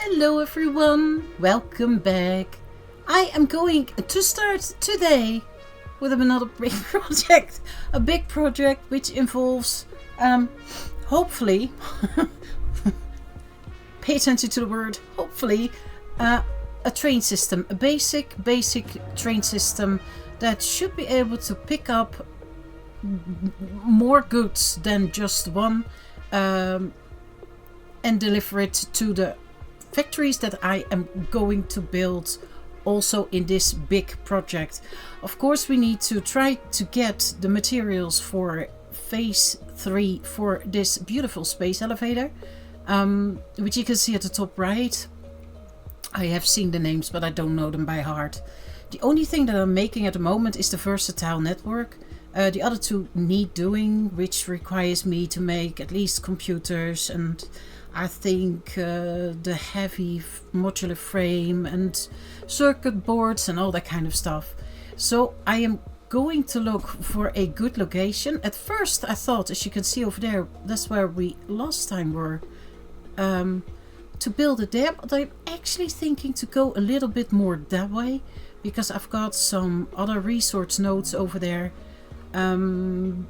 Hello everyone, welcome back. I am going to start today with another big project. A big project which involves, hopefully, pay attention to the word, hopefully, a train system. A basic train system that should be able to pick up more goods than just one and deliver it to the factories that I am going to build also in this big project. Of course, we need to try to get the materials for phase 3 for this beautiful space elevator, which you can see at the top right. I have seen the names, but I don't know them by heart. The only thing that I'm making at the moment is the versatile network. The other two need doing, which requires me to make at least computers and I think the heavy modular frame and circuit boards and all that kind of stuff. So I am going to look for a good location. At first I thought, as you can see over there, that's where we last time were, to build it there. But I'm actually thinking to go a little bit more that way because I've got some other resource nodes over there,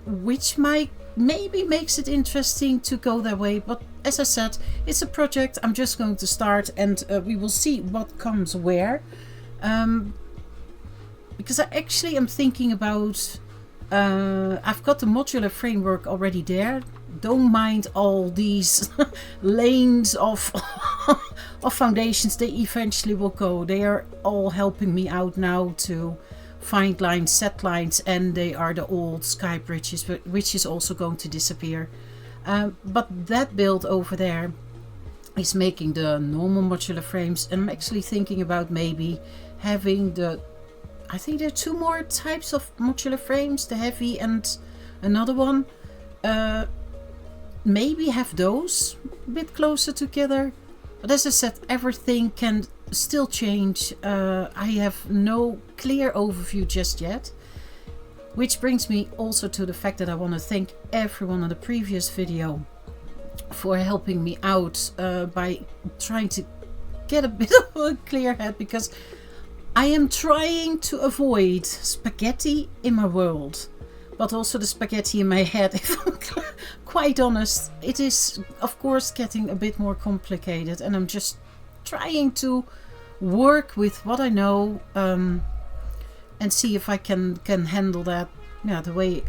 which maybe makes it interesting to go that way. But as I said, it's a project I'm just going to start, and we will see what comes where, because I actually am thinking about I've got the modular framework already there. Don't mind all these lanes of of foundations. They eventually will go. They are all helping me out now to find lines, set lines, and they are the old sky bridges, which is also going to disappear. But that build over there is making the normal modular frames, and I'm actually thinking about maybe having I think there are two more types of modular frames, the heavy and another one. Maybe have those a bit closer together. But as I said, everything can still change. I have no clear overview just yet, which brings me also to the fact that I want to thank everyone on the previous video for helping me out by trying to get a bit of a clear head, because I am trying to avoid spaghetti in my world, but also the spaghetti in my head. If I'm quite honest, it is of course getting a bit more complicated, and I'm just trying to work with what I know and see if I can handle that, yeah, the way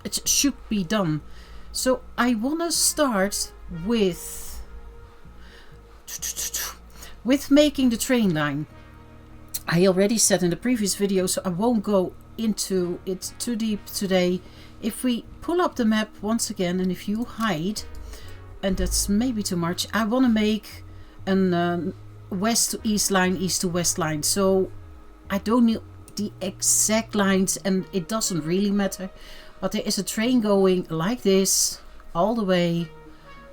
it should be done. So I want to start with making the train line. I already said in the previous video, so I won't go into it too deep today. If we pull up the map once again, and if you hide, and that's maybe too much, I want to make an west to east line, east to west line. So I don't know the exact lines, and it doesn't really matter, but there is a train going like this all the way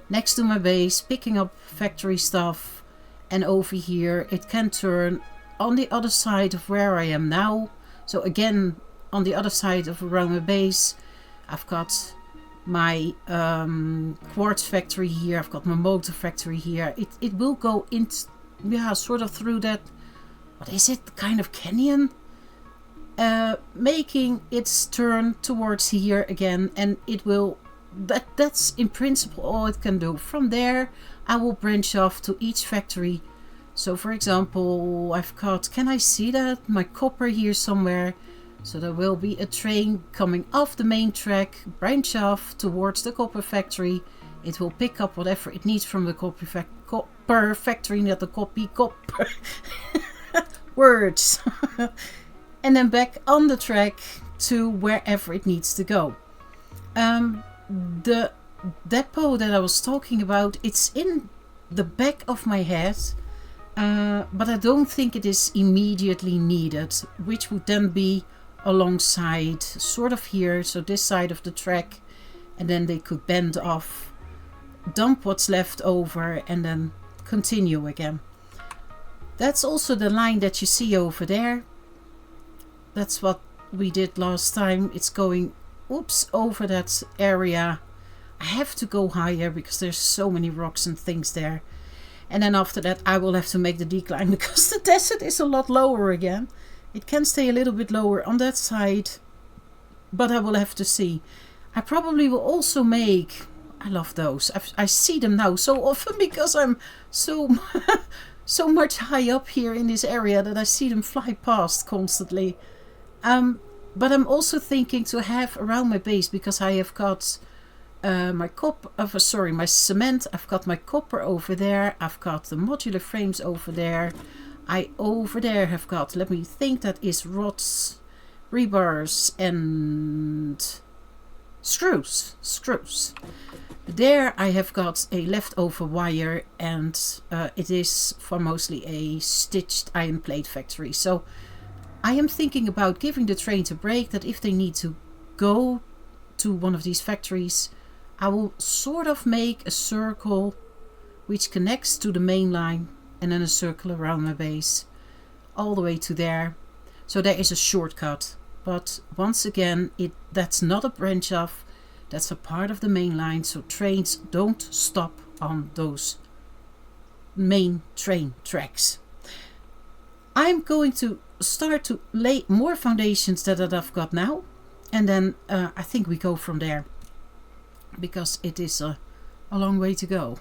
next to my base, picking up factory stuff, and over here it can turn on the other side of where I am now. So again, on the other side of around my base, I've got my quartz factory here, I've got my motor factory here. It will go into, yeah, sort of through that, what is it, kind of canyon, making its turn towards here again, and it will, that's in principle all it can do. From there I will branch off to each factory. So for example, I've got, can I see that? My copper here somewhere. So there will be a train coming off the main track, branch off towards the copper factory. It will pick up whatever it needs from the copper factory, not the copper words. And then back on the track to wherever it needs to go. The depot that I was talking about, it's in the back of my head. But I don't think it is immediately needed, which would then be alongside, sort of here, so this side of the track, and then they could bend off, dump what's left over, and then continue again. That's also the line that you see over there. That's what we did last time. It's going, oops, over that area. I have to go higher because there's so many rocks and things there. And then after that I will have to make the decline because the desert is a lot lower again. It can stay a little bit lower on that side, but I will have to see. I probably will also make... I love those. I see them now so often because I'm so so much high up here in this area that I see them fly past constantly. But I'm also thinking to have around my base, because I have got my my cement. I've got my copper over there. I've got the modular frames over there. I over there have got, let me think, that is rods, rebars and screws. There I have got a leftover wire, and it is for mostly a stitched iron plate factory. So I am thinking about giving the trains a break, that if they need to go to one of these factories, I will sort of make a circle which connects to the main line, and then a circle around my base all the way to there. So there is a shortcut, but once again that's not a branch off, that's a part of the main line, so trains don't stop on those main train tracks. I'm going to start to lay more foundations that I've got now, and then I think we go from there, because it is a long way to go.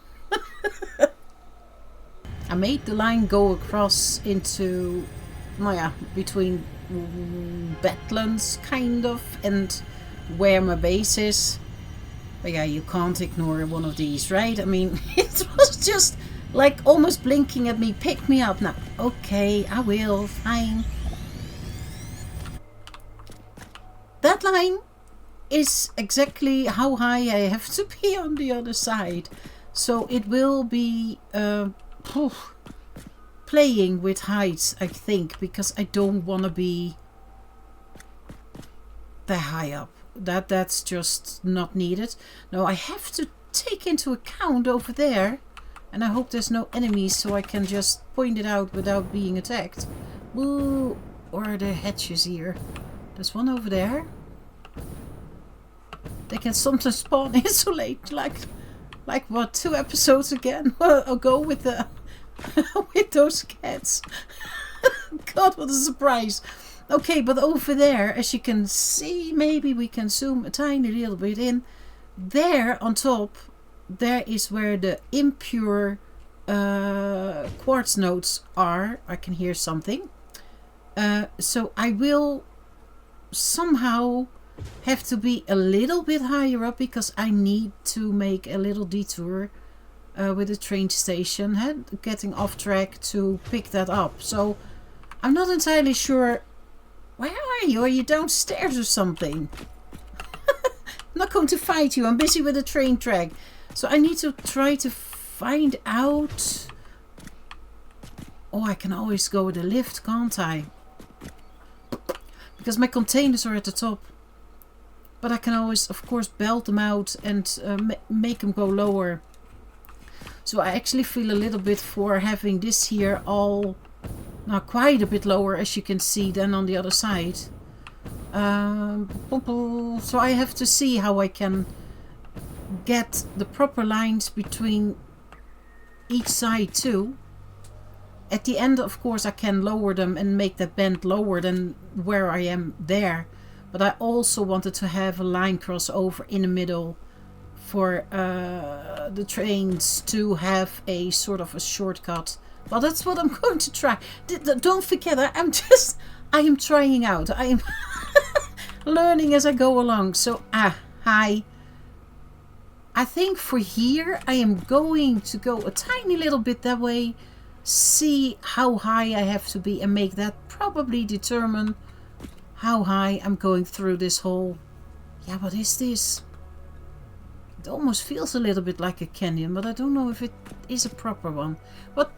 I made the line go across into, between Badlands kind of, and where my base is. But yeah, you can't ignore one of these, right? I mean, it was just like almost blinking at me. Pick me up now. Okay, I will. Fine. That line is exactly how high I have to be on the other side. So it will be playing with heights, I think, because I don't want to be that high up. That's just not needed. No, I have to take into account over there, and I hope there's no enemies so I can just point it out without being attacked. Ooh, or are there hatches here? There's one over there. They can sometimes spawn in so late, like what, 2 episodes ago with the with those cats. God, what a surprise. Okay, but over there, as you can see, maybe we can zoom a tiny little bit in. There on top, there is where the impure quartz nodes are. I can hear something. So I will somehow have to be a little bit higher up, because I need to make a little detour with the train station, getting off track to pick that up. So I'm not entirely sure. Where are you? Are you downstairs or something? I'm not going to fight you. I'm busy with the train track. So I need to try to find out. Oh, I can always go with a lift, can't I? Because my containers are at the top. But I can always, of course, belt them out and make them go lower. So I actually feel a little bit for having this here all... Now quite a bit lower, as you can see, than on the other side. So I have to see how I can get the proper lines between each side too. At the end, of course, I can lower them and make that bend lower than where I am there. But I also wanted to have a line crossover in the middle for the trains to have a sort of a shortcut. Well, that's what I'm going to try. Don't forget, I am trying out. I am learning as I go along. So, hi. I think for here, I am going to go a tiny little bit that way. See how high I have to be and make that probably determine how high I'm going through this hole. Yeah, what is this? It almost feels a little bit like a canyon, but I don't know if it is a proper one. But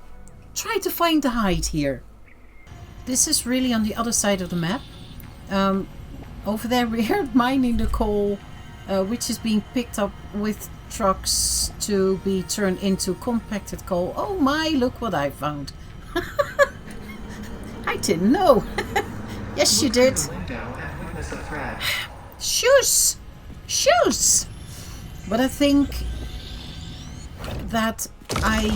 try to find the height here. This is really on the other side of the map. Over there we're mining the coal, which is being picked up with trucks to be turned into compacted coal. Oh my, look what I found. I didn't know. Yes, you did. Shoes! Shoes! But I think that I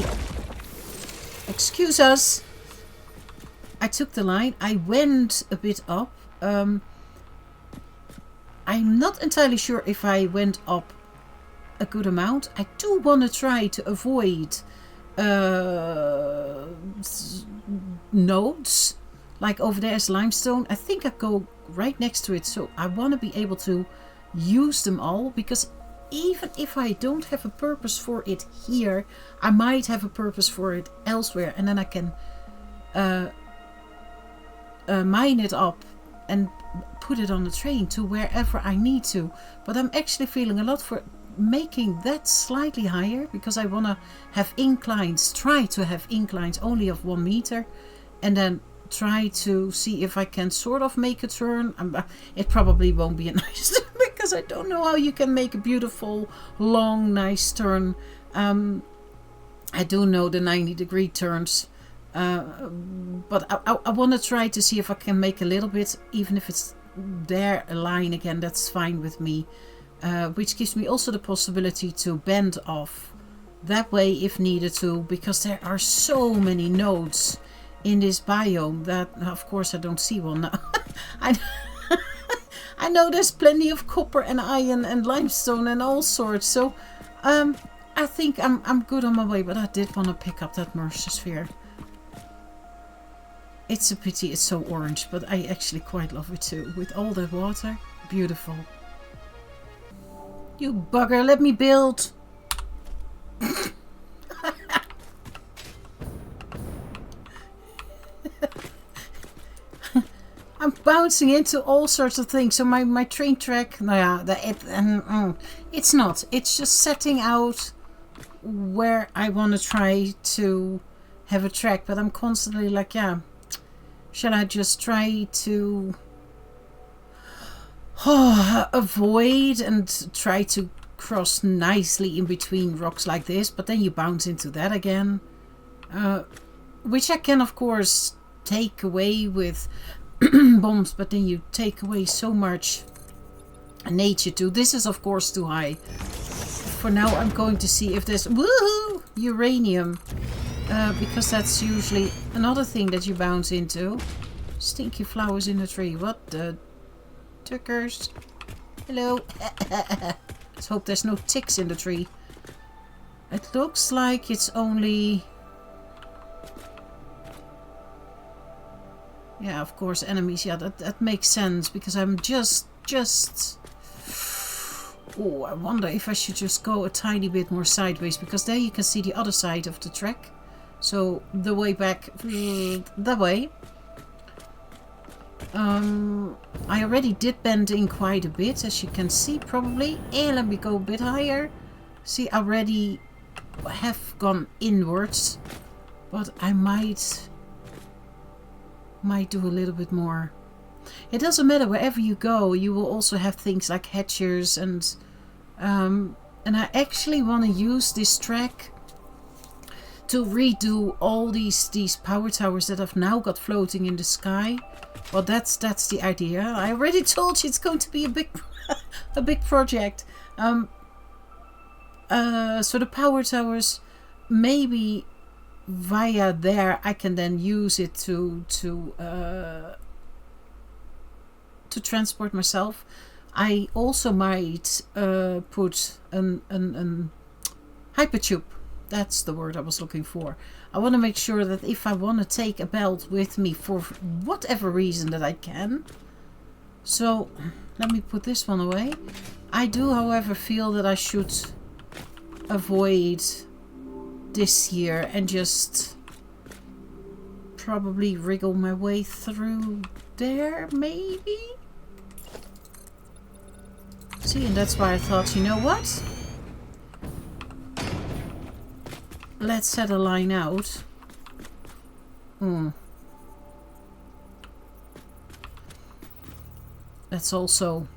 Excuse us. I took the line. I went a bit up. I'm not entirely sure if I went up a good amount. I do want to try to avoid nodes. Like over there is limestone. I think I go right next to it. So I want to be able to use them all. Because even if I don't have a purpose for it here, I might have a purpose for it elsewhere. And then I can mine it up and put it on the train to wherever I need to. But I'm actually feeling a lot for making that slightly higher, because I want to have inclines, try to have inclines only of 1 meter, and then try to see if I can sort of make a turn. It probably won't be a nice turn, because I don't know how you can make a beautiful long nice turn. I do know the 90-degree turns, but I want to try to see if I can make a little bit, even if it's there a line again, that's fine with me. Which gives me also the possibility to bend off that way if needed to, because there are so many nodes in this biome that, of course, I don't see one now. I know there's plenty of copper and iron and limestone and all sorts, so I think I'm good on my way. But I did want to pick up that Mercer sphere. It's a pity it's so orange, but I actually quite love it too. With all that water, beautiful. You bugger, let me build. I'm bouncing into all sorts of things. So my train track, it's not. It's just setting out where I want to try to have a track. But I'm constantly like, yeah, shall I just try to avoid and try to cross nicely in between rocks like this, but then you bounce into that again, which I can of course take away with bombs, but then you take away so much nature too. This is of course too high. For now I'm going to see if there's woohoo uranium, because that's usually another thing that you bounce into. Stinky flowers in the tree, what the Tuckers. Hello. Let's hope there's no ticks in the tree. It looks like it's only... Yeah, of course, enemies. Yeah, that makes sense, because I'm just... Oh, I wonder if I should just go a tiny bit more sideways, because there you can see the other side of the track. So, the way back... that way. I already did bend in quite a bit, as you can see probably. And let me go a bit higher. See, I already have gone inwards, but I might do a little bit more. It doesn't matter, wherever you go, you will also have things like hatchers and I actually want to use this track to redo all these power towers that I've now got floating in the sky. Well, that's the idea. I already told you it's going to be a big project. So the power towers, maybe via there I can then use it to transport myself. I also might put an hypertube. That's the word I was looking for. I want to make sure that if I want to take a belt with me for whatever reason that I can. So let me put this one away. I do, however, feel that I should avoid this here and just probably wriggle my way through there, maybe? See, and that's why I thought, you know what? Let's set a line out. Let's also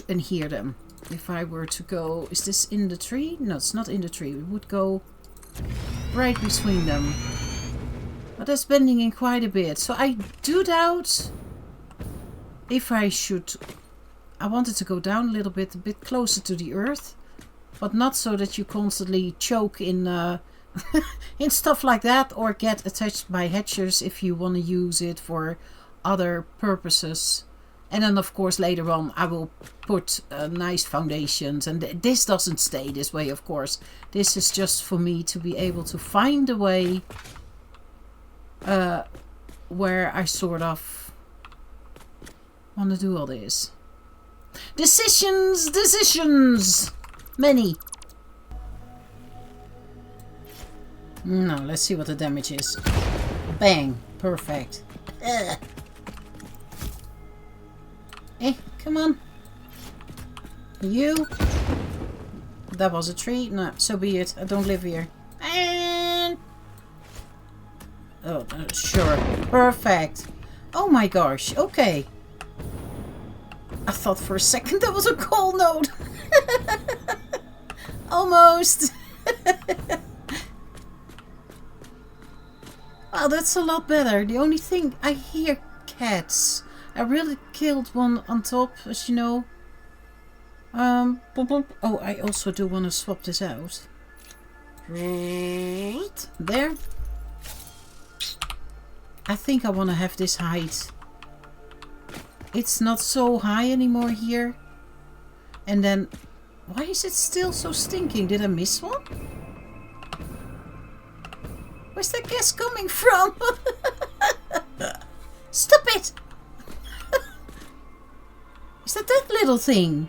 and hear them. If I were to go, is this in the tree? No, it's not in the tree. It would go right between them. But that's bending in quite a bit. So I do doubt if I should. I wanted to go down a bit closer to the earth. But not so that you constantly choke in in stuff like that, or get attached by hatchers if you want to use it for other purposes. And then of course later on I will put nice foundations, and this doesn't stay this way, of course. This is just for me to be able to find a way where I sort of want to do all this. Decisions! Many. No, let's see what the damage is. Bang. Perfect. Come on. You. That was a tree? No, so be it. I don't live here. And... oh, sure. Perfect. Oh my gosh. Okay. I thought for a second that was a coal node. Almost. Wow, that's a lot better. The only thing, I hear cats. I really killed one on top, as you know. Oh, I also do want to swap this out. There. I think I want to have this height. It's not so high anymore here. And then, why is it still so stinking? Did I miss one? Where's that gas coming from? Stop it! Is that little thing?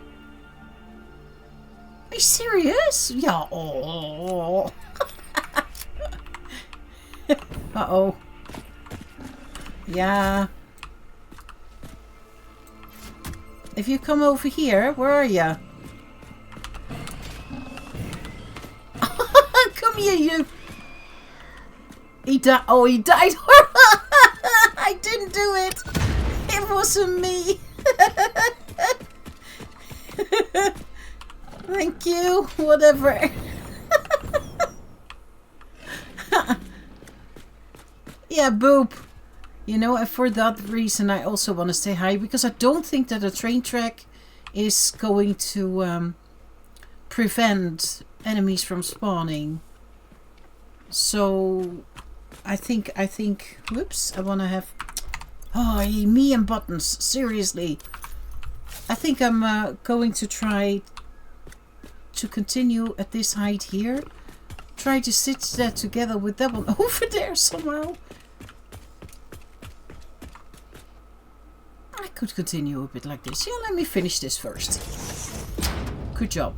Are you serious? Yeah. Oh. Uh-oh. Yeah. If you come over here, where are you? Come here, you. He died. Oh, he died. I didn't do it. It wasn't me. Thank you. Whatever. Yeah, boop. You know, and for that reason I also want to stay high, because I don't think that a train track is going to prevent enemies from spawning. So I think whoops, I want to have, oh, me and buttons, seriously. I think I'm going to try to continue at this height here. Try to stitch that together with that one over there somehow. I could continue a bit like this. Yeah, let me finish this first. Good job.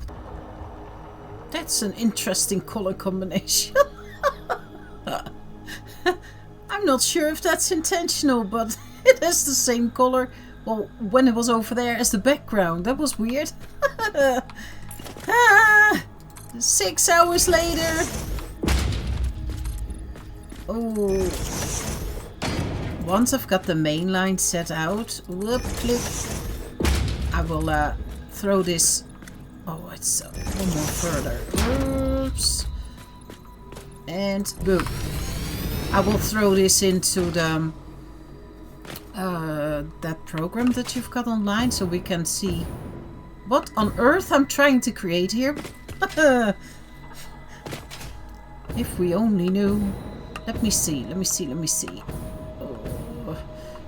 That's an interesting color combination. I'm not sure if that's intentional, but it has the same color. Well, when it was over there as the background. That was weird. 6 hours later. Oh. Once I've got the main line set out, whoop, click, I will throw this. Oh, it's a little more further. Oops. And boom. I will throw this into the that program that you've got online, so we can see what on earth I'm trying to create here. If we only knew. Let me see. Oh,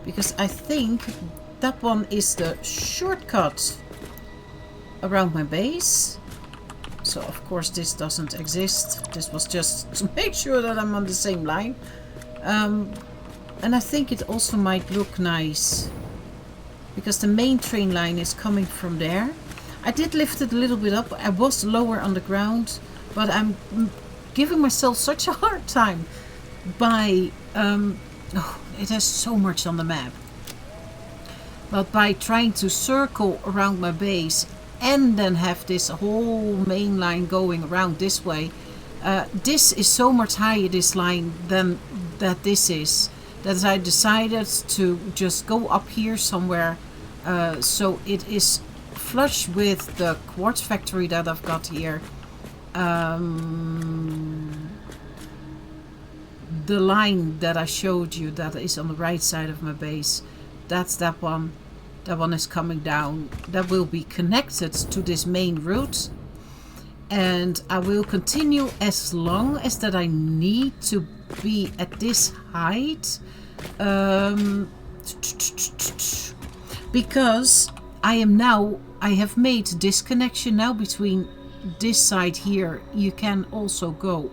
because I think that one is the shortcut around my base. So of course this doesn't exist. This was just to make sure that I'm on the same line. And I think it also might look nice, because the main train line is coming from there. I did lift it a little bit up. I was lower on the ground, but I'm giving myself such a hard time by oh, it has so much on the map. But by trying to circle around my base and then have this whole main line going around this way, this is so much higher, this line, than that this is, that I decided to just go up here somewhere, so it is flush with the quartz factory that I've got here. The line that I showed you that is on the right side of my base, that's that one. That one is coming down. That will be connected to this main route. And I will continue as long as that I need to be at this height. Because I have made this connection now between this side here. You can also go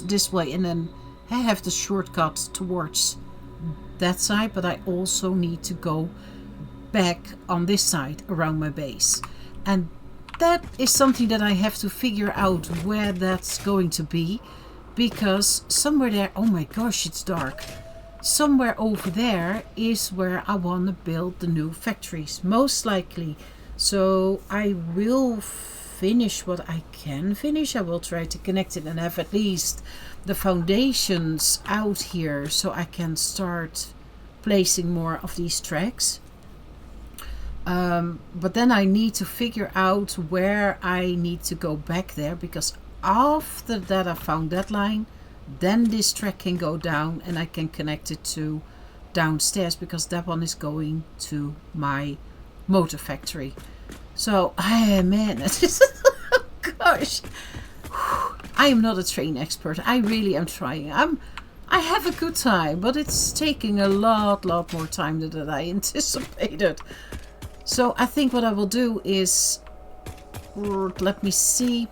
this way and then I have the shortcut towards that side, but I also need to go back on this side around my base. And that is something that I have to figure out where that's going to be, because somewhere there, oh my gosh, it's dark. Somewhere over there is where I want to build the new factories, most likely. So I will finish what I can finish. I will try to connect it and have at least the foundations out here so I can start placing more of these tracks. But then I need to figure out where I need to go back there, because after that I found that line, then this track can go down and I can connect it to downstairs, because that one is going to my motor factory. So, man, that is, oh gosh, I am not a train expert. I really am trying. I have a good time, but it's taking a lot more time than I anticipated. So I think what I will do is, let me see.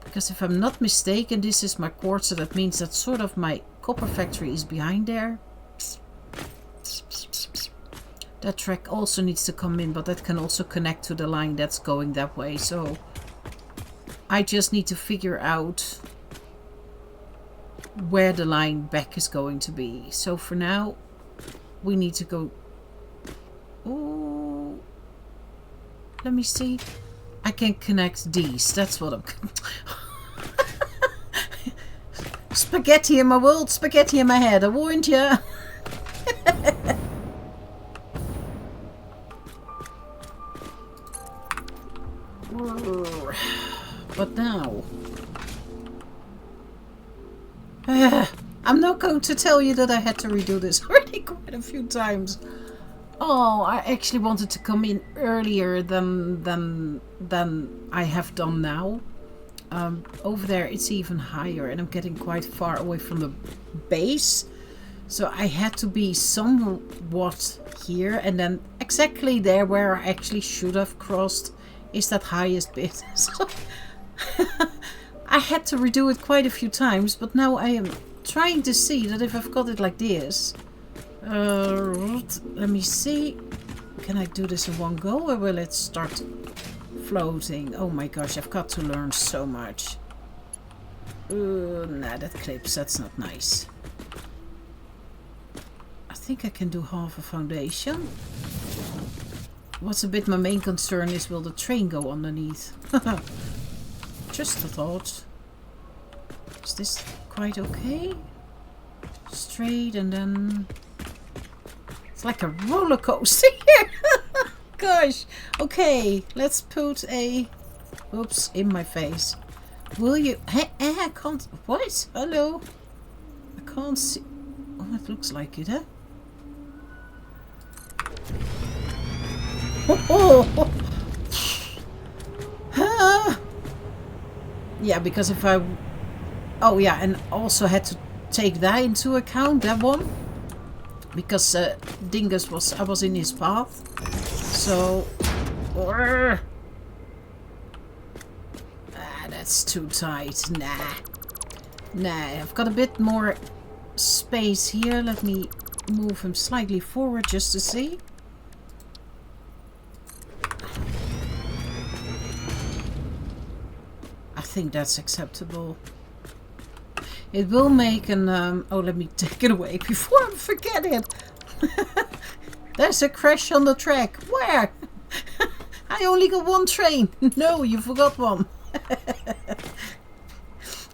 Because if I'm not mistaken, this is my quartz, so that means that sort of my copper factory is behind there. That track also needs to come in, but that can also connect to the line that's going that way. So I just need to figure out where the line back is going to be. So for now, we need to go... Oh, let me see. I can connect these. That's what I'm... Spaghetti in my world, spaghetti in my head. I warned you. But now... I'm not going to tell you that I had to redo this already quite a few times. Oh, I actually wanted to come in earlier than I have done now. Over there it's even higher and I'm getting quite far away from the base. So I had to be somewhat here, and then exactly there where I actually should have crossed is that highest bit. So I had to redo it quite a few times, but now I am trying to see that if I've got it like this. Let me see. Can I do this in one go, or will it start floating? Oh my gosh, I've got to learn so much. Nah, that clips. That's not nice. I think I can do half a foundation. What's a bit my main concern is, will the train go underneath? Just a thought. Is this quite okay? Straight and then... It's like a roller coaster here. Gosh. Okay, let's put a... Oops, in my face. Will you... Hey, I can't... What? Hello? I can't see... Oh, it looks like it, huh? Oh. Yeah, because if I... Oh yeah, and also had to take that into account, that one. Because Dingus was... I was in his path. So... that's too tight. Nah, I've got a bit more space here. Let me move him slightly forward just to see. I think that's acceptable. It will make an... oh, let me take it away before I forget it. There's a crash on the track. Where? I only got one train. No, you forgot one.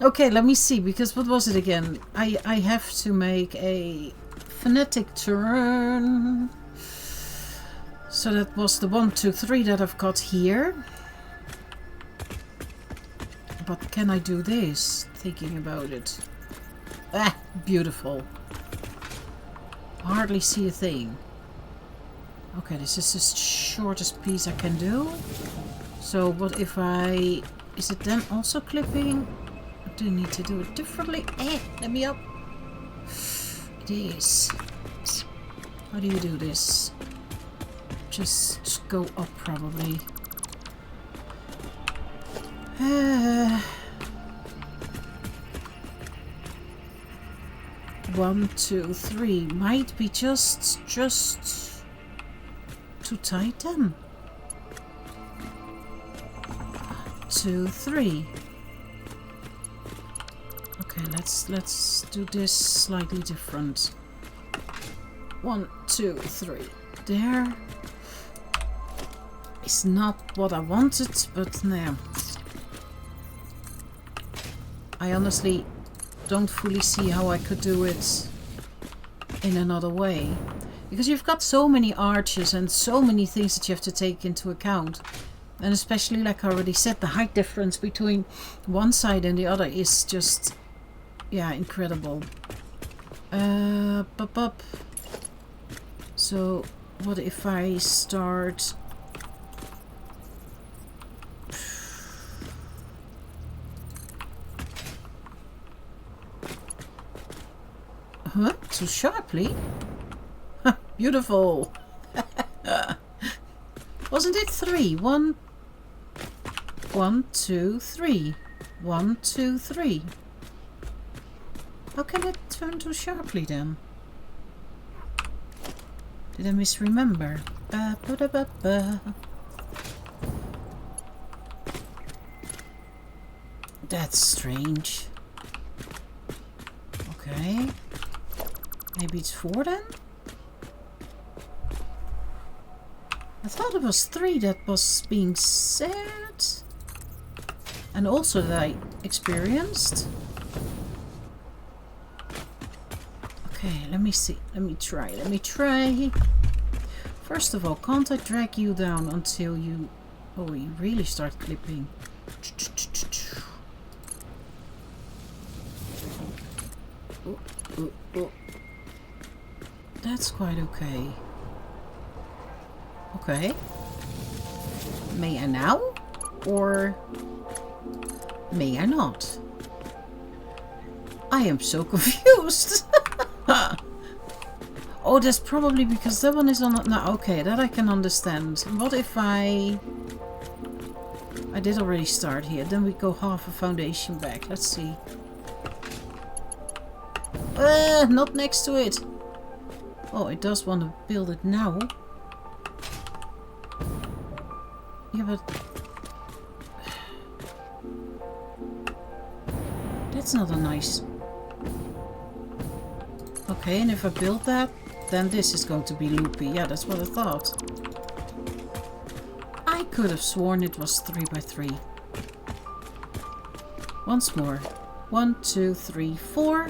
Okay, let me see, because what was it again? I have to make a phonetic turn. So that was the 1, 2, 3 that I've got here. But can I do this? Thinking about it. Ah, beautiful. Hardly see a thing. Okay, this is the shortest piece I can do. So what if I... Is it then also clipping? I do need to do it differently. Let me up. It is. How do you do this? Just go up probably. 1, 2, 3. Might be just too tight then. 2, 3. Okay, let's do this slightly different. 1, 2, 3. There. It's not what I wanted, but no. I honestly don't fully see how I could do it in another way. Because you've got so many arches and so many things that you have to take into account. And especially, like I already said, the height difference between one side and the other is just, yeah, incredible. So, what if I start... Huh? Too sharply? Beautiful! Wasn't it 3? 1, 2, 3. 1, 2, 3. How can it turn too sharply then? Did I misremember? That's strange. Okay. Maybe it's 4 then? I thought it was 3 that was being said. And also that I experienced. Okay, let me see. Let me try. First of all, can't I drag you down until you... Oh, you really start clipping. Oh. That's quite okay. Okay. May I now? Or may I not? I am so confused. Oh, that's probably because that one is on... No, okay, that I can understand. What if I did already start here. Then we go half a foundation back. Let's see. Not next to it. Oh, it does want to build it now. Yeah, but... That's not a nice... Okay, and if I build that, then this is going to be loopy. Yeah, that's what I thought. I could have sworn it was 3 by 3. Once more. 1, 2, 3, 4.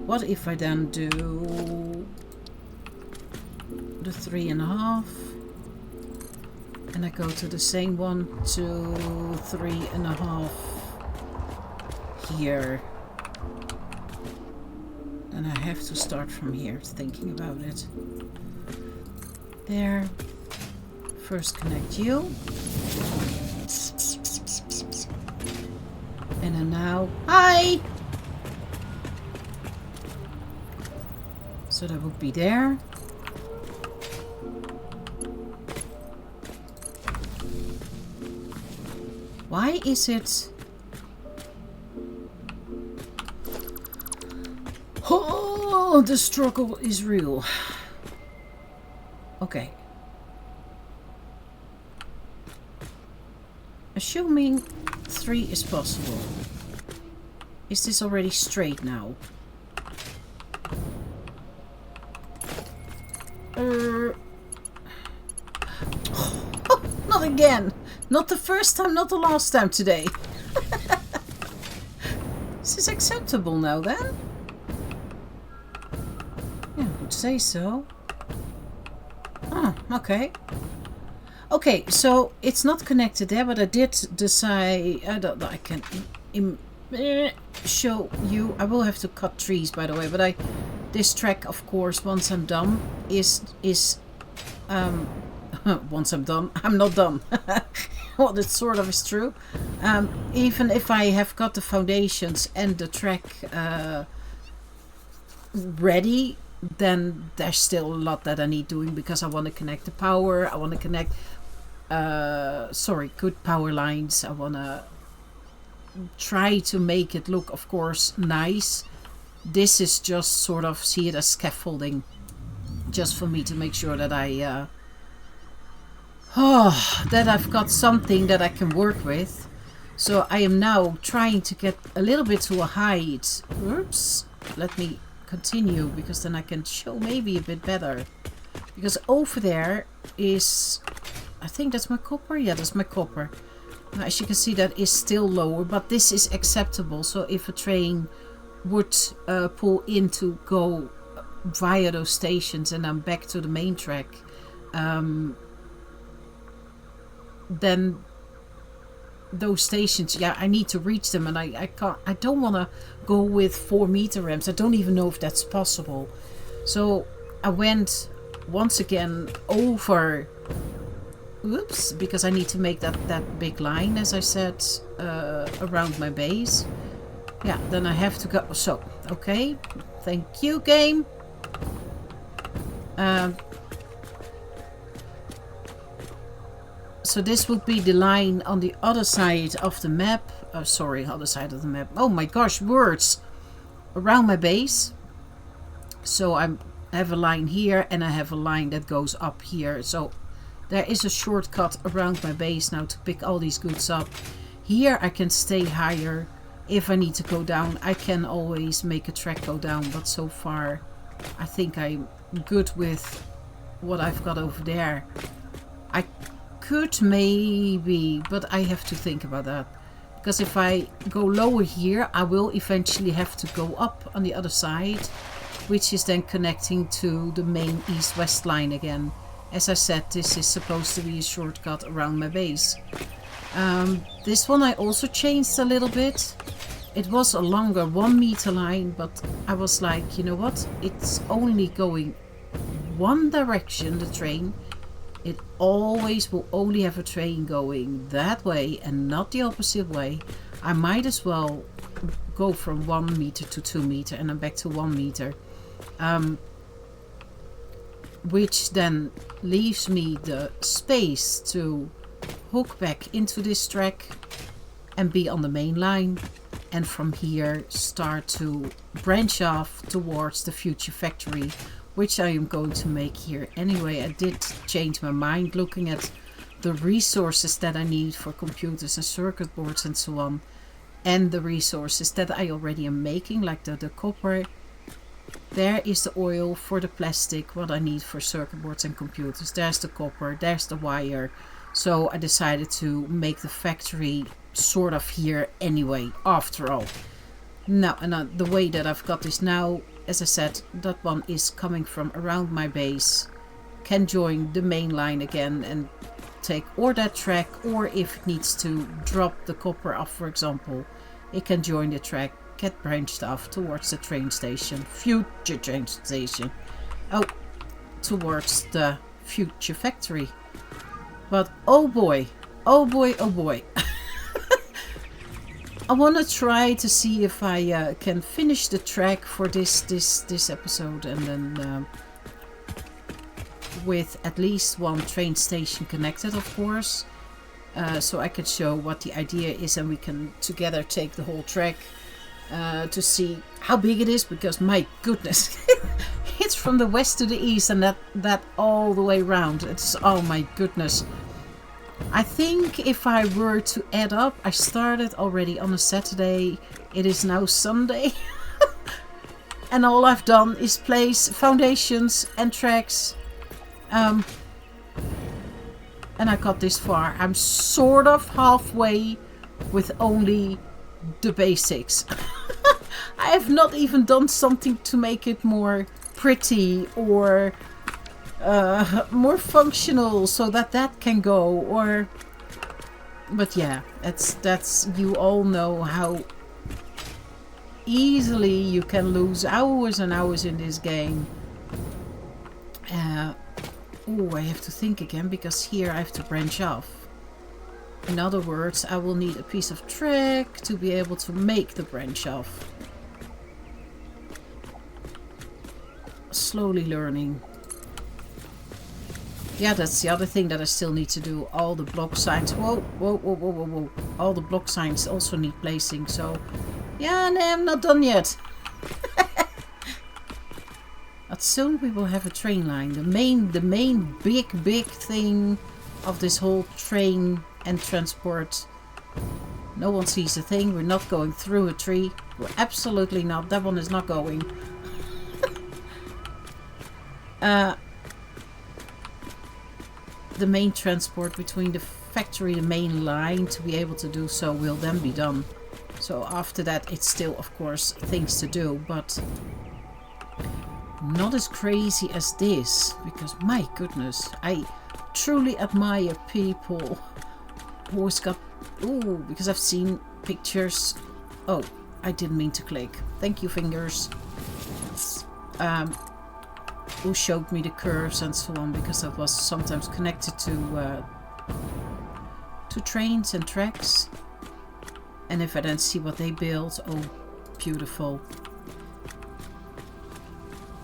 What if I then do the 3.5, and I go to the same 1, 2, 3.5 here. And I have to start from here, thinking about it. There. First connect you. And then now... Hi! So that would be there. Why is it... Oh, the struggle is real. Okay. Assuming 3 is possible. Is this already straight now? Not again! Not the first time, not the last time today. Is this acceptable now then? Yeah, I would say so. Oh, okay. Okay, so it's not connected there, but I did decide I can show you. I will have to cut trees, by the way, but this track, of course, once I'm done, is once I'm done, I'm not done. well, it sort of is true. Even if I have got the foundations and the track ready, then there's still a lot that I need doing, because I want to connect the power. I want to connect good power lines. I want to try to make it look, of course, nice. This is just sort of, see it as scaffolding, just for me to make sure that that I've got something that I can work with. So I am now trying to get a little bit to a height. Oops, let me continue, because then I can show maybe a bit better. Because over there is, I think that's my copper. Yeah, that's my copper. Now, as you can see, that is still lower, but this is acceptable. So if a train would pull in to go via those stations and then back to the main track, then those stations, yeah, I need to reach them, and I don't want to go with 4 meter ramps. I don't even know if that's possible. So I went once again over, oops, because I need to make that big line, as I said, around my base. Yeah, then I have to go. So, okay, thank you, game. So this would be the line on the other side of the map. Sorry, other side of the map. Oh my gosh, words. Around my base. So I have a line here, and I have a line that goes up here. So there is a shortcut around my base now to pick all these goods up. Here I can stay higher. If I need to go down, I can always make a track go down. But so far, I think I'm good with what I've got over there. I could maybe, but I have to think about that. Because if I go lower here, I will eventually have to go up on the other side, which is then connecting to the main east-west line again. As I said, this is supposed to be a shortcut around my base. This one I also changed a little bit. It was a longer 1 meter line, but I was like, you know what? It's only going one direction, the train. It always will only have a train going that way and not the opposite way. I might as well go from 1 meter to 2 meter and then back to 1 meter. Which then leaves me the space to hook back into this track and be on the main line. And from here start to branch off towards the future factory, which I am going to make here anyway. I did change my mind looking at the resources that I need for computers and circuit boards and so on, and the resources that I already am making, like the copper. There is the oil for the plastic, what I need for circuit boards and computers. There's the copper, there's the wire. So I decided to make the factory sort of here anyway, after all. Now, and the way that I've got this now, as I said, that one is coming from around my base, can join the main line again and take or that track, or if it needs to drop the copper off, for example, it can join the track, get branched off towards the train station, future train station, towards the future factory. But oh boy, oh boy, oh boy. I want to try to see if I can finish the track for this episode, and then with at least one train station connected, of course, so I can show what the idea is, and we can together take the whole track to see how big it is, because my goodness, it's from the west to the east, and that all the way around. It's, oh my goodness. I think if I were to add up, I started already on a Saturday. It is now Sunday. And all I've done is place foundations and tracks. And I got this far. I'm sort of halfway with only the basics. I have not even done something to make it more pretty or more functional, so that can go, or, but yeah, that's you all know how easily you can lose hours and hours in this game. Oh, I have to think again, because here I have to branch off. In other words, I will need a piece of track to be able to make the branch off. Slowly learning. Yeah, that's the other thing that I still need to do. All the block signs. Whoa, whoa, whoa, whoa, whoa, whoa. All the block signs also need placing. So, yeah, no, I'm not done yet. But soon we will have a train line. The main big thing of this whole train and transport. No one sees a thing. We're not going through a tree. We're absolutely not. That one is not going. The main transport between the factory, the main line, to be able to do so will then be done. So after that, it's still, of course, things to do, but not as crazy as this, because my goodness, I truly admire people who always got, ooh, because I've seen pictures. Oh, I didn't mean to click. Thank you, fingers. Who showed me the curves and so on, because that was sometimes connected to trains and tracks. And if I then see what they build, oh, beautiful.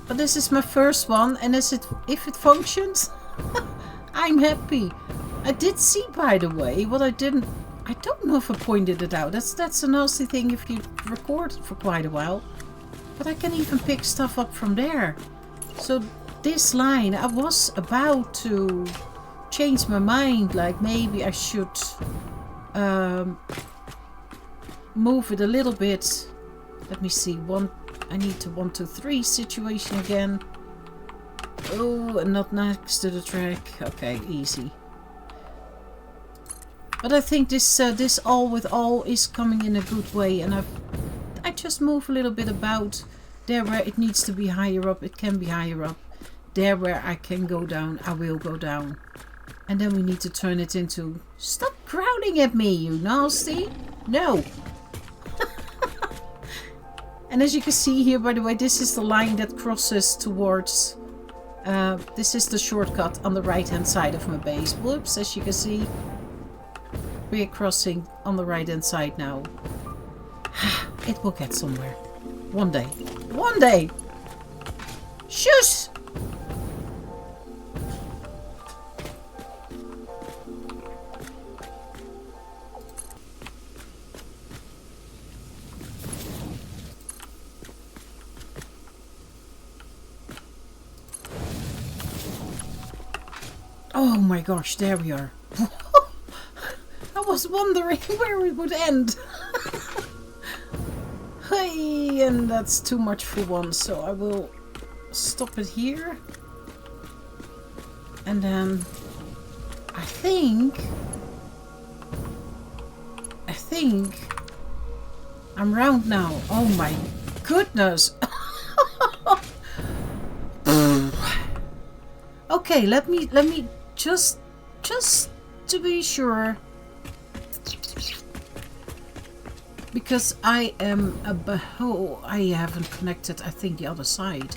But this is my first one, and if it functions, I'm happy. I did see, by the way, what I don't know if I pointed it out. That's a nasty thing if you record for quite a while. But I can even pick stuff up from there. So this line, I was about to change my mind, like maybe I should move it a little bit. Let me see, I need to 1, 2, 3 situation again. Oh, and not next to the track. Okay, easy. But I think this all with all is coming in a good way, and I just move a little bit about. There where it needs to be higher up, it can be higher up. There where I can go down, I will go down. And then we need to turn it into... Stop crowding at me, you nasty! No! And as you can see here, by the way, this is the line that crosses towards... this is the shortcut on the right hand side of my base. Whoops, as you can see. We're crossing on the right hand side now. It will get somewhere. One day. One day! Shush! Oh my gosh, there we are. I was wondering where it would end. Hey, and that's too much for one, so I will stop it here. And then I think I'm round now. Oh my goodness. Okay, let me just to be sure, because I am I haven't connected, I think, the other side.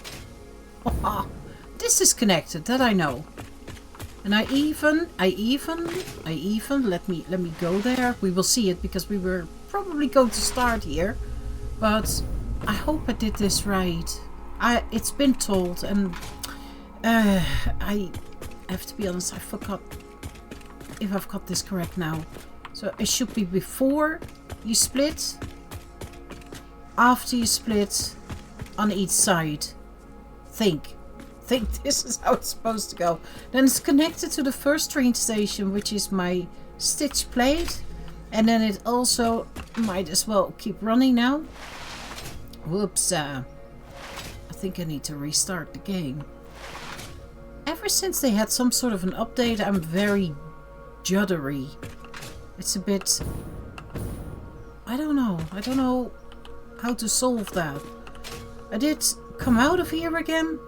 This is connected, that I know. And I even let me go there. We will see it, because we were probably going to start here, but I hope I did this right. It's been told, and I have to be honest, I forgot if I've got this correct now. So it should be before you split, after you split, on each side. Think this is how it's supposed to go. Then it's connected to the first train station, which is my stitch plate, and then it also might as well keep running now. Whoops, I think I need to restart the game. Ever since they had some sort of an update, I'm very juddery. It's a bit... I don't know how to solve that. I did come out of here again.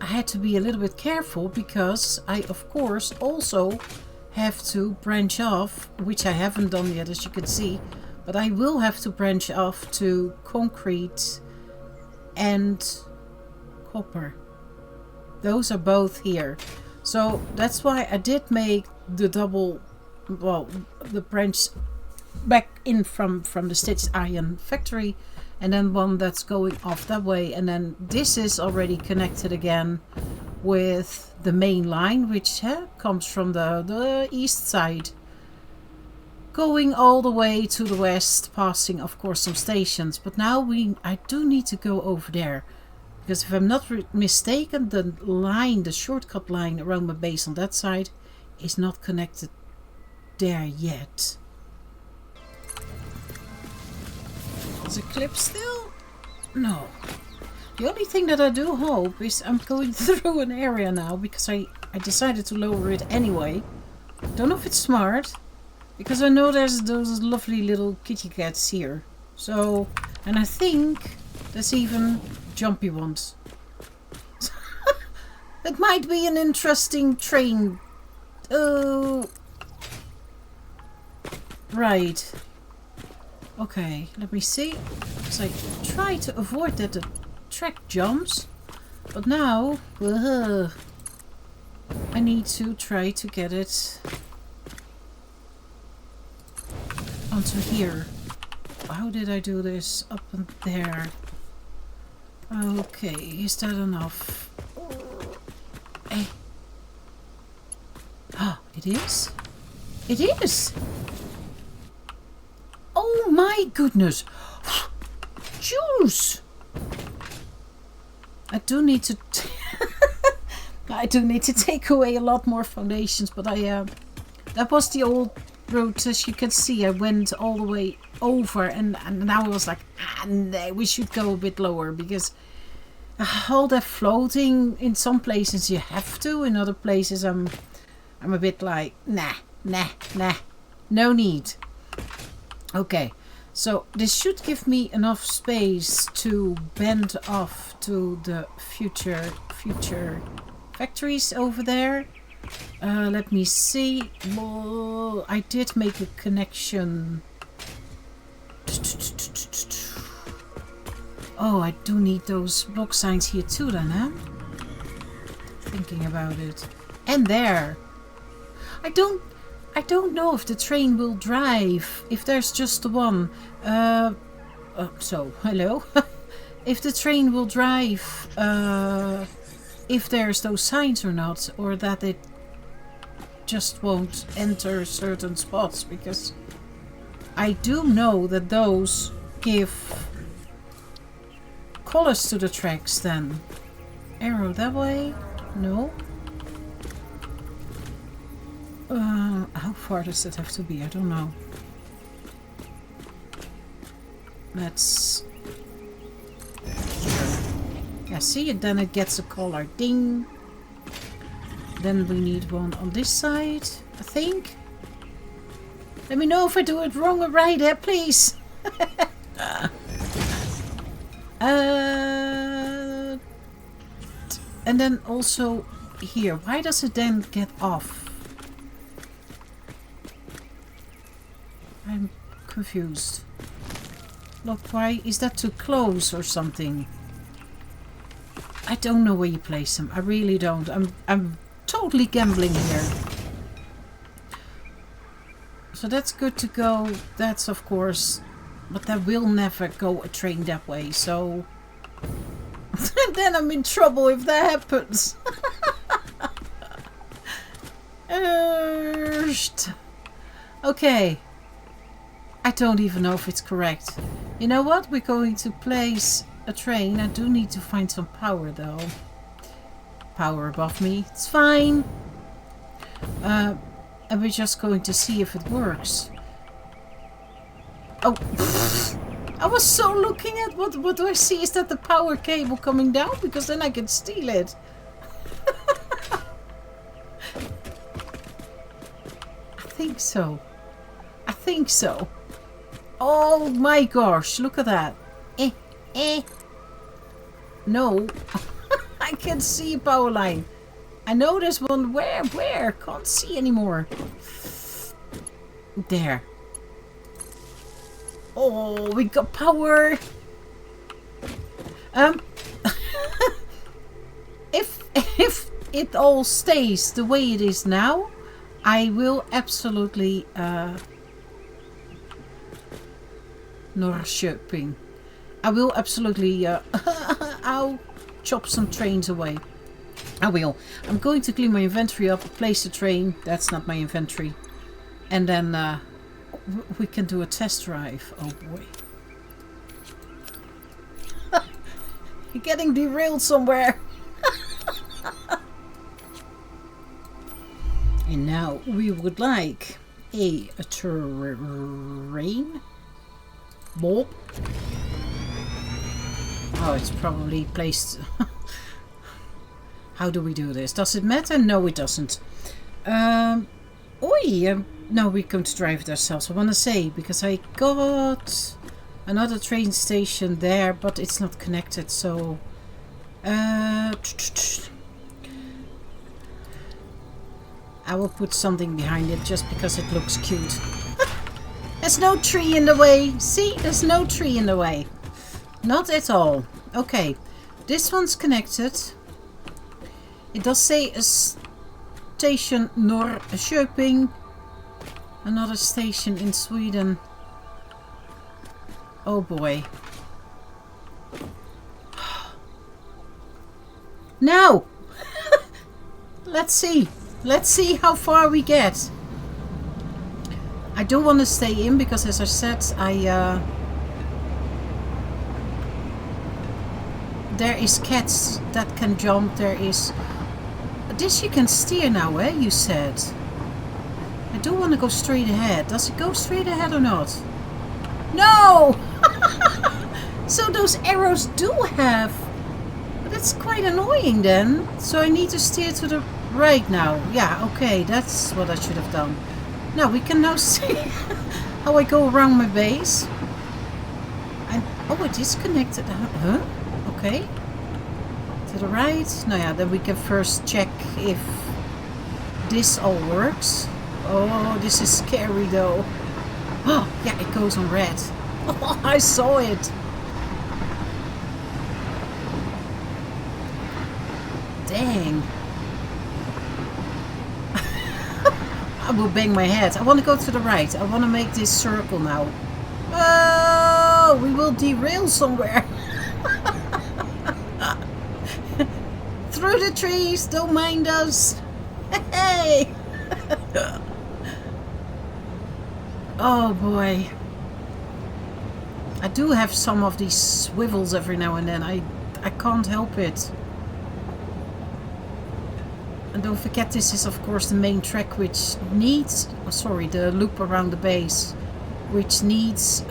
I had to be a little bit careful, because I, of course, also have to branch off, which I haven't done yet, as you can see. But I will have to branch off to concrete and copper. Those are both here. So that's why I did make the double well, the branch back in from the stitched iron factory, and then one that's going off that way, and then this is already connected again with the main line, which comes from the east side, going all the way to the west, passing of course some stations. But now I do need to go over there, because if I'm not mistaken, the line, the shortcut line around my base on that side is not connected there yet. Is it clip still? No. The only thing that I do hope is I'm going through an area now, because I decided to lower it anyway. Don't know if it's smart, because I know there's those lovely little kitty cats here. So, and I think there's even jumpy ones. It might be an interesting train. Oh. Right. Okay, let me see. Because I try to avoid that the track jumps. But now, I need to try to get it onto here. How did I do this? Up and there. Okay, is that enough? Hey. Ah, it is? It is! Oh my goodness! Juice! I do need to I do need to take away a lot more foundations, but that was the old road. As you can see, I went all the way over, and now I was like, no, we should go a bit lower, because all that floating, in some places you have to, in other places I'm a bit like, nah, no need. Okay, so this should give me enough space to bend off to the future factories over there. Let me see. Well, I did make a connection. Oh, I do need those box signs here too then, huh? Thinking about it. And there. I don't know if the train will drive, if there's just the one. So, hello. If the train will drive, if there's those signs or not, or that it just won't enter certain spots, because I do know that those give colors to the tracks then. Arrow that way? No. How far does that have to be? I don't know. Let's... Yeah, see it, then it gets a color. Ding! Then we need one on this side, I think. Let me know if I do it wrong or right there, please. And then also here. Why does it then get off? I'm confused. Look, why is that too close or something? I don't know where you place them. I really don't. I'm totally gambling here. So that's good to go. That's of course, but there will never go a train that way. So then I'm in trouble if that happens. Okay. I don't even know if it's correct. You know what? We're going to place a train. I do need to find some power though. Power above me. It's fine. And we're just going to see if it works. Oh. I was so looking at what do I see? Is that the power cable coming down? Because then I can steal it. I think so. I think so. Oh my gosh, look at that. No. I can see a power line. I know there's one. Where? Can't see anymore. There. Oh, we got power. If it all stays the way it is now, I will absolutely Norrköping. I will absolutely I'll chop some trains away. I will. I'm going to clean my inventory up, place the train. That's not my inventory. And then we can do a test drive. Oh boy. You're getting derailed somewhere. And now we would like a terrain bob. Oh, it's probably placed. How do we do this? Does it matter? No, it doesn't. No, we're going to drive it ourselves. I want to say, because I got another train station there, but it's not connected, so I will put something behind it just because it looks cute. There's no tree in the way. See, there's no tree in the way. Not at all. Okay, this one's connected. It does say a station Norrköping. Another station in Sweden. Oh boy. Now! Let's see. Let's see how far we get. I don't want to stay in because, as I said, there is cats that can jump. There is... This you can steer now, eh? You said. I don't want to go straight ahead. Does it go straight ahead or not? No! So those arrows do have... That's quite annoying then. So I need to steer to the right now. Yeah, okay. That's what I should have done. Now we can now see how I go around my base. And oh, it is connected. Huh? Okay. To the right. Now yeah, then we can first check if this all works. Oh, this is scary though. Oh, yeah, it goes on red. Oh, I saw it. Dang. I will bang my head. I want to go to the right. I want to make this circle now. Oh, we will derail somewhere. Through the trees. Don't mind us. Hey. Oh boy. I do have some of these swivels every now and then. I can't help it. And don't forget, this is of course the main track, which needs, the loop around the base, which needs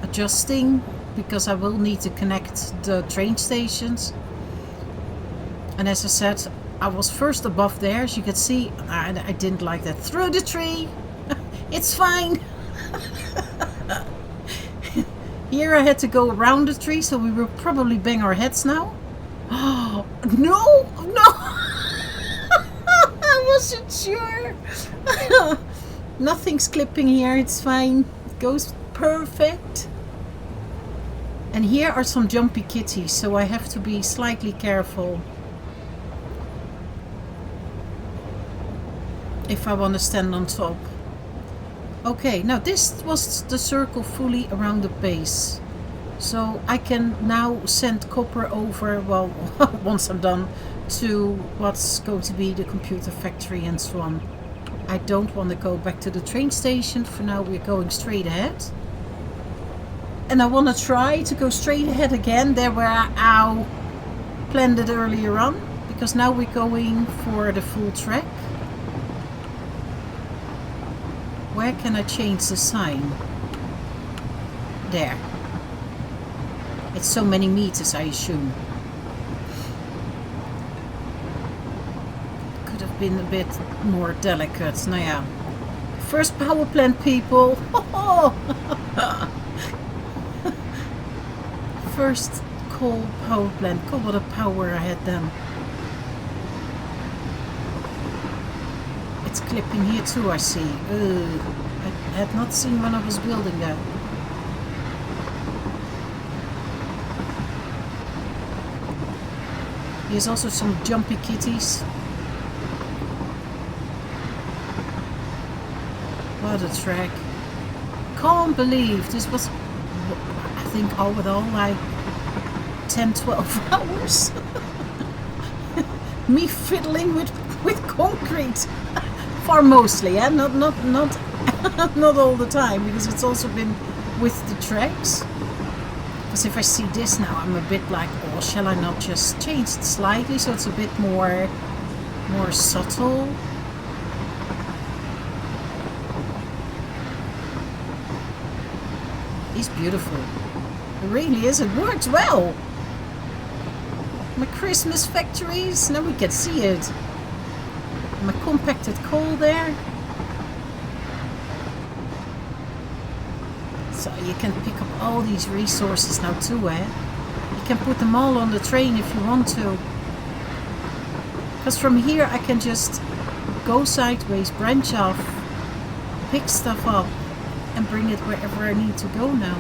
adjusting, because I will need to connect the train stations. And as I said, I was first above there, as you can see. I didn't like that. Through the tree! It's fine! Here I had to go around the tree, so we will probably bang our heads now. Oh, no! No! I wasn't sure. Nothing's clipping here, it's fine. It goes perfect. And here are some jumpy kitties, so I have to be slightly careful if I want to stand on top. Okay, now this was the circle fully around the base. So I can now send copper over, well, once I'm done, to what's going to be the computer factory and so on. I don't want to go back to the train station. For now we're going straight ahead. And I want to try to go straight ahead again, there where I planned it earlier on. Because now we're going for the full track. Where can I change the sign? There. It's so many meters, I assume. Could have been a bit more delicate. Now yeah. First power plant, people. First coal power plant. God, what a power I had then. It's clipping here too, I see. I had not seen when I was building that. Here's also some jumpy kitties. What a track. Can't believe this was, I think all with all like 10-12 hours. Me fiddling with concrete. For mostly, eh? Not not all the time, because it's also been with the tracks. Because if I see this now, I'm a bit like, oh, shall I not just change it slightly so it's a bit more subtle? It's beautiful. It really is. It works well. My Christmas factories. Now we can see it. My compacted coal there. So you can pick up all these resources now too, eh? You can put them all on the train if you want to. Because from here I can just go sideways, branch off, pick stuff up and bring it wherever I need to go now.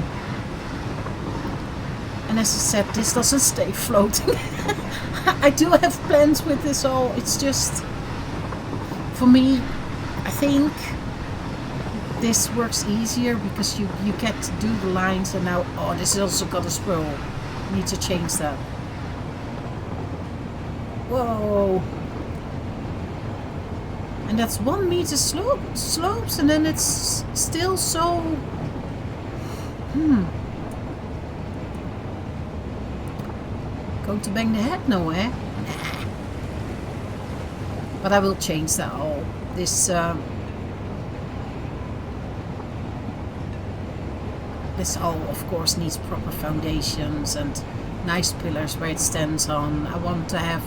And as I said, this doesn't stay floating. I do have plans with this all. It's just, for me, I think this works easier because you get to do the lines, and now, oh, this has also got a swirl. Need to change that. Whoa. And that's 1 meter slopes, and then it's still so... Going to bang the head? No, eh? Nah. But I will change that all. This all, of course, needs proper foundations and nice pillars where it stands on. I want to have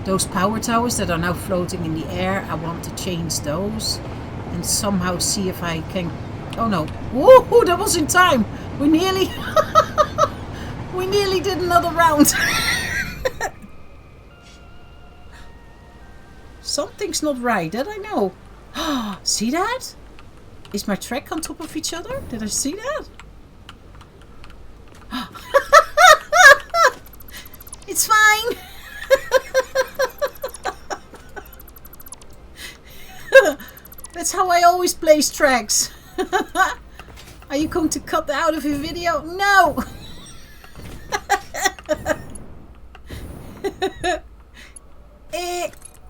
those power towers that are now floating in the air. I want to change those and somehow see if I can... Oh no. Whoa, that was in time. We nearly... we nearly did another round. Something's not right, that I know. See that? Is my track on top of each other? Did I see that? It's fine. That's how I always place tracks. Are you going to cut that out of your video? No.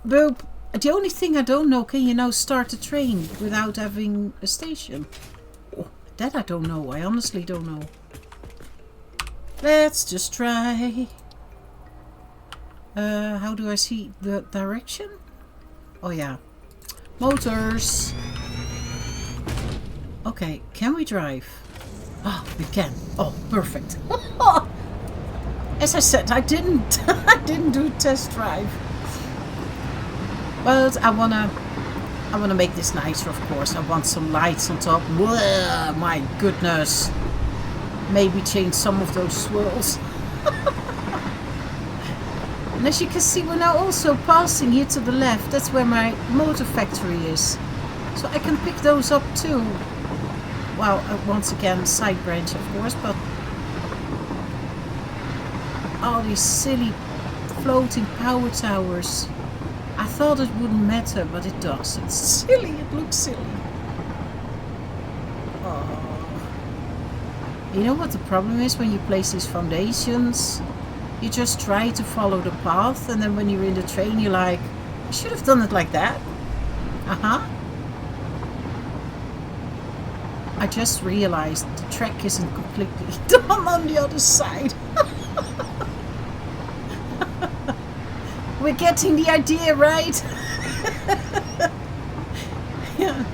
Boop. The only thing I don't know, can you now start a train without having a station? Oh, that I don't know. I honestly don't know. Let's just try. How do I see the direction? Oh yeah. Motors. Okay, can we drive? Oh, we can. Oh, perfect. As I said, I didn't do a test drive. But I wanna make this nicer, of course. I want some lights on top. Blah, my goodness. Maybe change some of those swirls. And as you can see, we're now also passing here to the left. That's where my motor factory is. So I can pick those up too. Well, once again, side branch, of course, but all these silly floating power towers. I thought it wouldn't matter, but it does. It's silly. It looks silly. Oh. You know what the problem is when you place these foundations? You just try to follow the path, and then when you're in the train, you're like, I should have done it like that. I just realized the track isn't completely done on the other side. We're getting the idea, right? Yeah.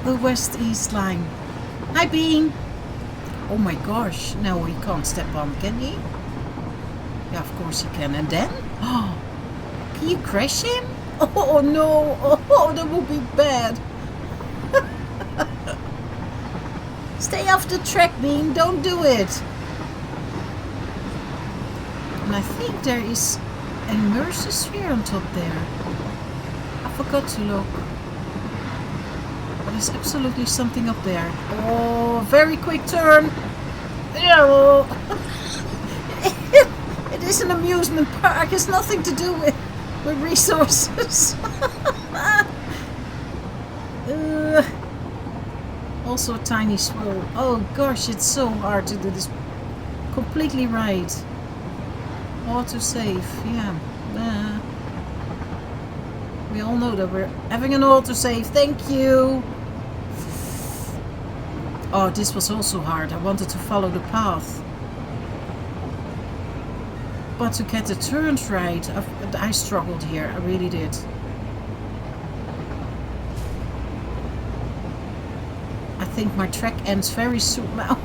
The west-east line. Hi, Bean. Oh my gosh. No, he can't step on, can he? Yeah, of course he can. And then? Oh, can you crash him? Oh no. Oh, that would be bad. Stay off the track, Bean. Don't do it. And I think there is a immersive sphere on top there. I forgot to look. There's absolutely something up there. Oh, very quick turn. It is an amusement park. It's nothing to do with resources. Also a tiny swirl. Oh gosh, it's so hard to do this completely right. Autosave, yeah. We all know that we're having an autosave. Thank you. Oh, this was also hard. I wanted to follow the path. But to get the turns right, I struggled here. I really did. I think my track ends very soon now.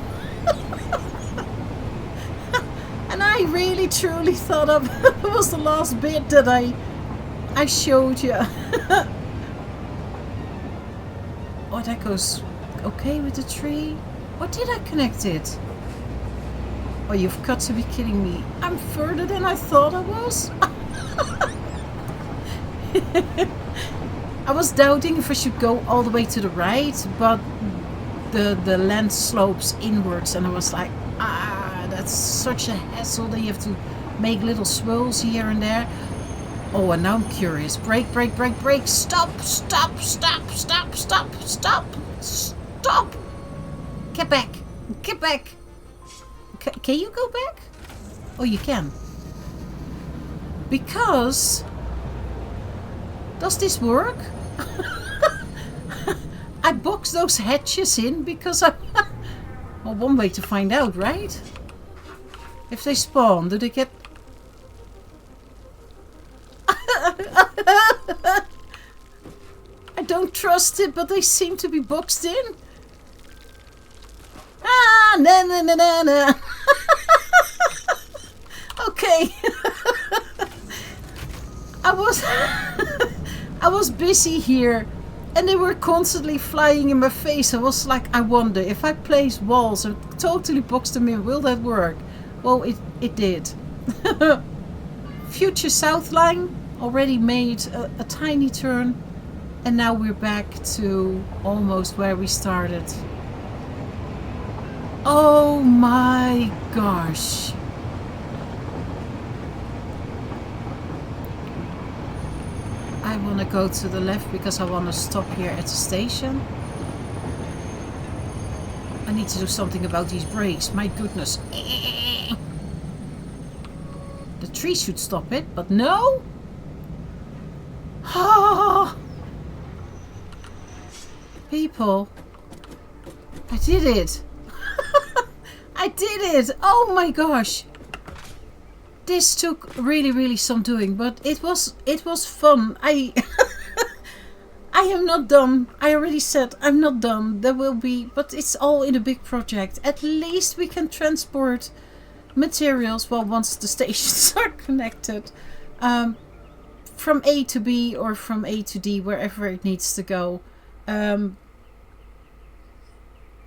And I really truly thought it was the last bit that I showed you. Oh, that goes okay with the tree. Or did I connect it? Oh, you've got to be kidding me. I'm further than I thought I was. I was doubting if I should go all the way to the right, but the land slopes inwards and I was like, that's such a hassle that you have to make little swirls here and there. Oh, and now I'm curious. Brake, brake, brake, brake. Stop, stop, stop, stop, stop, stop, stop. Get back. Get back. Can you go back? Oh, you can. Because... Does this work? I boxed those hatches in because I... Well, one way to find out, right? If they spawn, do they get... I don't trust it, but they seem to be boxed in. Ah, na na na na na. Okay. I was busy here and they were constantly flying in my face. I was like, I wonder if I place walls and totally box them in, will that work? Well, it did. Future South line already made a tiny turn and now we're back to almost where we started. Oh my gosh. I want to go to the left because I want to stop here at the station. I need to do something about these brakes. My goodness. The tree should stop it, but no. Oh. People. I did it. I did it. Oh my gosh. This took really some doing, but it was fun. I am not done. I already said I'm not done. There will be, but it's all in a big project. At least we can transport materials, well, once the stations are connected, from A to B or from A to D, wherever it needs to go.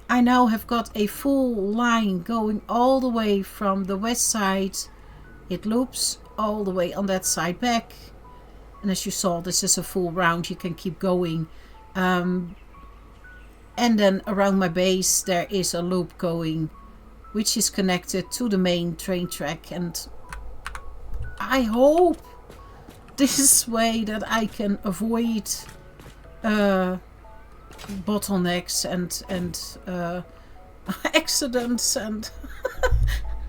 I now have got a full line going all the way from the west side. It loops all the way on that side back, and as you saw, this is a full round. You can keep going, and then around my base there is a loop going which is connected to the main train track, and I hope this way that I can avoid bottlenecks and accidents, and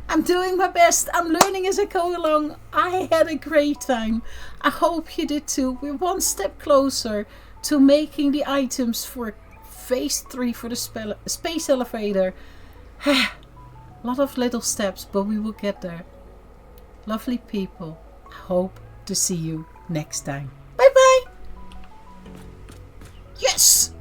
I'm doing my best. I'm learning as I go along. I had a great time. I hope you did too. We're one step closer to making the items for phase 3 for the space elevator. A lot of little steps, but we will get there. Lovely people. I hope to see you next time. Bye bye. Yes!